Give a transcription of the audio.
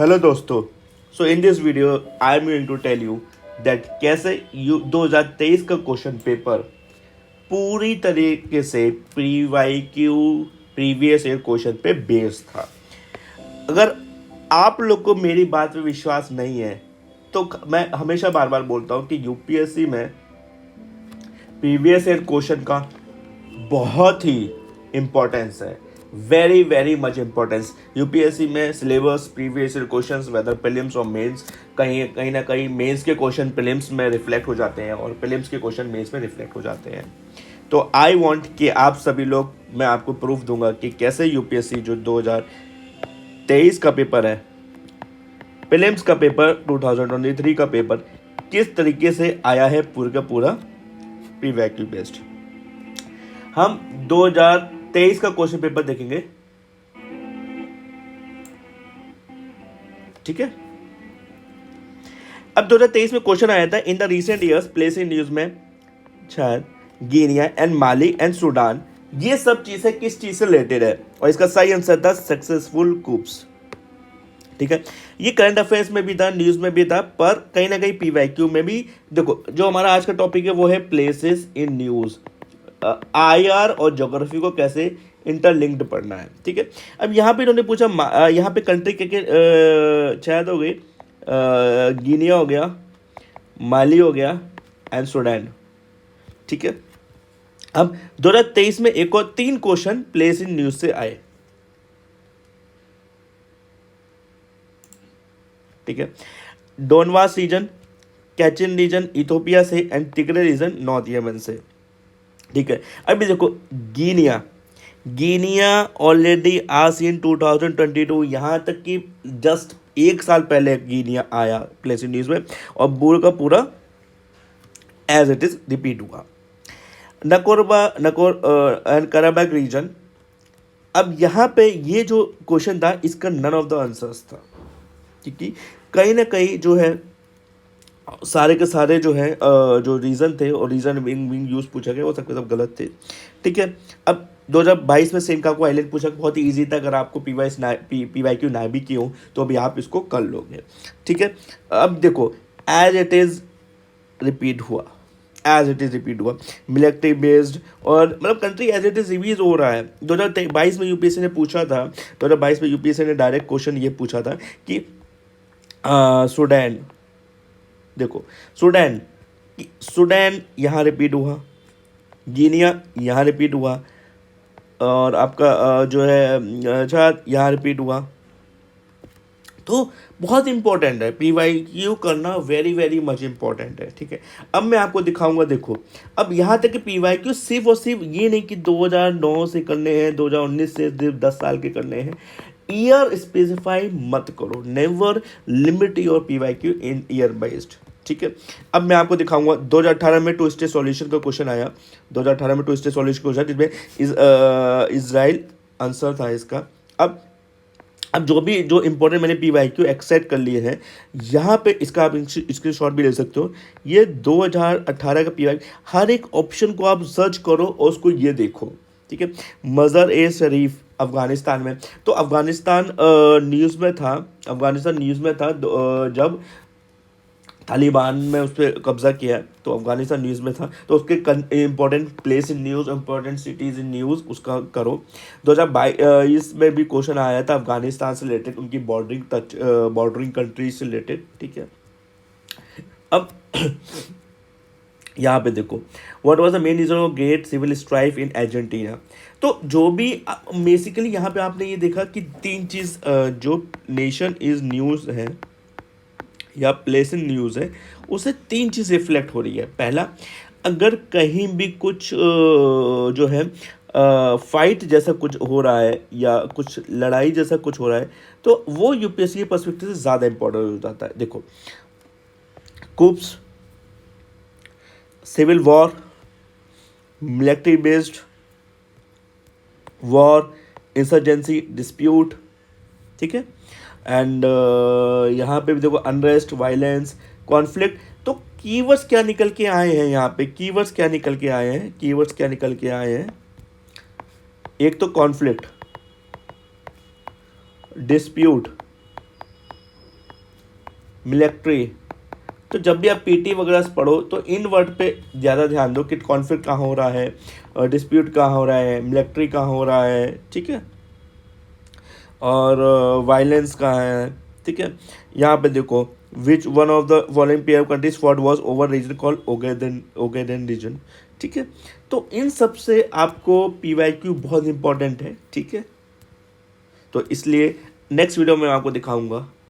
Hello दोस्तों। So in this video I am going to tell you that कैसे 2023 का question paper पूरी तरीके से P Y Q previous year question पे बेस्ड था। अगर आप लोग को मेरी बात पे विश्वास नहीं है तो मैं हमेशा बार बार बोलता हूँ कि यूपीएससी में प्रीवियस ईयर क्वेश्चन का बहुत ही इम्पोर्टेंस है। Very very much importance. UPSC में syllabus previous year questions whether prelims और मेंस, कहीं कहीं ना कहीं मेंस के क्वेश्चन प्रीलिम्स में रिफ्लेक्ट हो जाते हैं और प्रीलिम्स के क्वेश्चन मेंस में रिफ्लेक्ट हो जाते हैं। तो आई वांट कि आप सभी लोग, मैं आपको प्रूफ दूंगा कि कैसे यूपीएससी जो 2023 का पेपर है, प्रीलिम्स का पेपर 2023 का पेपर किस तरीके से आया है पूरा का पूरा प्री वैक्यू बेस्ड। हम 2023 का क्वेश्चन पेपर देखेंगे, ठीक है। अब 2023 में क्वेश्चन आया था, in the recent years place in news में Chad, Guinea and Mali and Sudan, ये सब चीजें किस चीज से रिलेटेड है? और इसका सही आंसर था सक्सेसफुल कूप्स, ठीक है। ये करंट अफेयर्स में भी था, न्यूज में भी था, पर कहीं ना कहीं पीवाईक्यू में भी। देखो, जो हमारा आज का टॉपिक है वो है प्लेसेस इन न्यूज, आईआर और ज्योग्राफी को कैसे इंटरलिंक्ड पढ़ना है, ठीक है। अब यहाँ पे इन्होंने पूछा, यहाँ पे कंट्री के शायद हो गई, गिनिया हो गया, माली हो गया एंड सूडान, ठीक है। अब 2023 में एक और 3 क्वेश्चन प्लेस इन न्यूज से आए, ठीक है। डोनवास रीजन, कैचिन रीजन इथोपिया से and Tigray reason north Yemen से, ठीक है। अभी देखो, गिनिया गिनिया ऑलरेडी आज इन 2022, यहाँ तक कि जस्ट 1 साल पहले गिनिया आया प्लेस इन न्यूज में और पूरा का पूरा एज इट इज रिपीट हुआ। नकोर एंड कराबाग रीजन, अब यहाँ पे ये जो क्वेश्चन था इसका नन ऑफ द आंसर्स था, क्योंकि कहीं ना कहीं जो है सारे के सारे जो है जो रीज़न थे और रीज़न विंग यूज पूछा गया वो सबके सब गलत थे, ठीक है। अब 2022 में सेनकाकू आइलैंड पूछा, बहुत ही ईजी था। अगर आपको पीवाईक्यू ना भी की हो तो अभी आप इसको कर लोगे, ठीक है। अब देखो, एज इट इज़ रिपीट हुआ, एज इट इज़ रिपीट हुआ, मिलिट्री बेस्ड, और मतलब कंट्री एज इट इज़ रिवीज हो रहा है। 2022 में यूपीएससी ने पूछा था, 2022 में यूपीएससी ने डायरेक्ट क्वेश्चन ये पूछा था कि सूडान, देखो सूडान यहाँ रिपीट हुआ, गिनिया यहाँ रिपीट हुआ, और आपका जो है चाद यहाँ रिपीट हुआ। तो बहुत इंपॉर्टेंट है, पीवाईक्यू करना वेरी वेरी मच इंपॉर्टेंट है, ठीक है। अब मैं आपको दिखाऊंगा, देखो अब यहाँ तक कि पीवाईक्यू सिर्फ और सिर्फ ये नहीं कि 2009 से करने हैं, 2019 से सिर्फ 10 साल के करने हैं। ईयर स्पेसिफाई मत करो, never limit your PYQ in year based, ठीक है। अब मैं आपको दिखाऊंगा, 2018 में टू स्टेट सॉल्यूशन का क्वेश्चन आया, 2018 में टू स्टेट सॉल्यूशन क्वेश्चन जिसमें इजराइल आंसर था इसका। अब जो इंपॉर्टेंट मैंने पीवाईक्यू एक्सेप्ट कर लिए हैं, यहाँ पे इसका आप स्क्रीनशॉट भी ले सकते हो। ये 2018 का पीवाईक्यू, हर एक ऑप्शन को आप सर्च करो और उसको ये देखो, ठीक है। मज़र ए शरीफ अफगानिस्तान में, तो अफगानिस्तान न्यूज़ में था, अफगानिस्तान न्यूज़ में था जब तालिबान में उस पर कब्जा किया, तो अफगानिस्तान न्यूज़ में था। तो उसके important place in news, important cities in news, उसका करो। 2022 में भी क्वेश्चन आया था अफगानिस्तान से रिलेटेड, उनकी बॉर्डरिंग कंट्रीज से रिलेटेड, ठीक है। अब यहाँ पे देखो, what was the main reason of great civil strife in Argentina. तो जो भी बेसिकली यहाँ पे आपने ये देखा कि 3 चीज़, जो नेशन इज न्यूज़ है या प्लेस इन न्यूज़ है, उसे 3 चीज़ रिफ्लेक्ट हो रही है। पहला, अगर कहीं भी कुछ जो है फाइट जैसा कुछ हो रहा है या कुछ लड़ाई जैसा कुछ हो रहा है, तो वो यूपीएससी के पर्सपेक्टिव से ज़्यादा इंपॉर्टेंट हो जाता है। देखो, coups, civil war, military based war, insurgency, dispute, ठीक है। एंड यहाँ पे भी देखो, अनरेस्ट, वायलेंस, कॉन्फ्लिक्ट। तो कीवर्ड्स क्या निकल के आए हैं यहाँ पे, कीवर्ड्स क्या निकल के आए हैं, कीवर्ड्स क्या निकल के आए हैं? एक तो कॉन्फ्लिक्ट, डिस्प्यूट, मिलिट्री। तो जब भी आप पीटी वगैरह से पढ़ो तो इन वर्ड पे ज़्यादा ध्यान दो कि कॉन्फ्लिक्ट कहाँ हो रहा है, डिस्प्यूट कहाँ हो रहा है, मिलिट्री कहाँ हो रहा है, ठीक है, और वायलेंस कहाँ है, ठीक है। यहाँ पे देखो, which one of the following pair countries fought was over region called Ogaden region, ठीक है। तो इन सब से आपको पीवाईक्यू बहुत इंपॉर्टेंट है, ठीक है। तो इसलिए नेक्स्ट वीडियो में आपको दिखाऊंगा।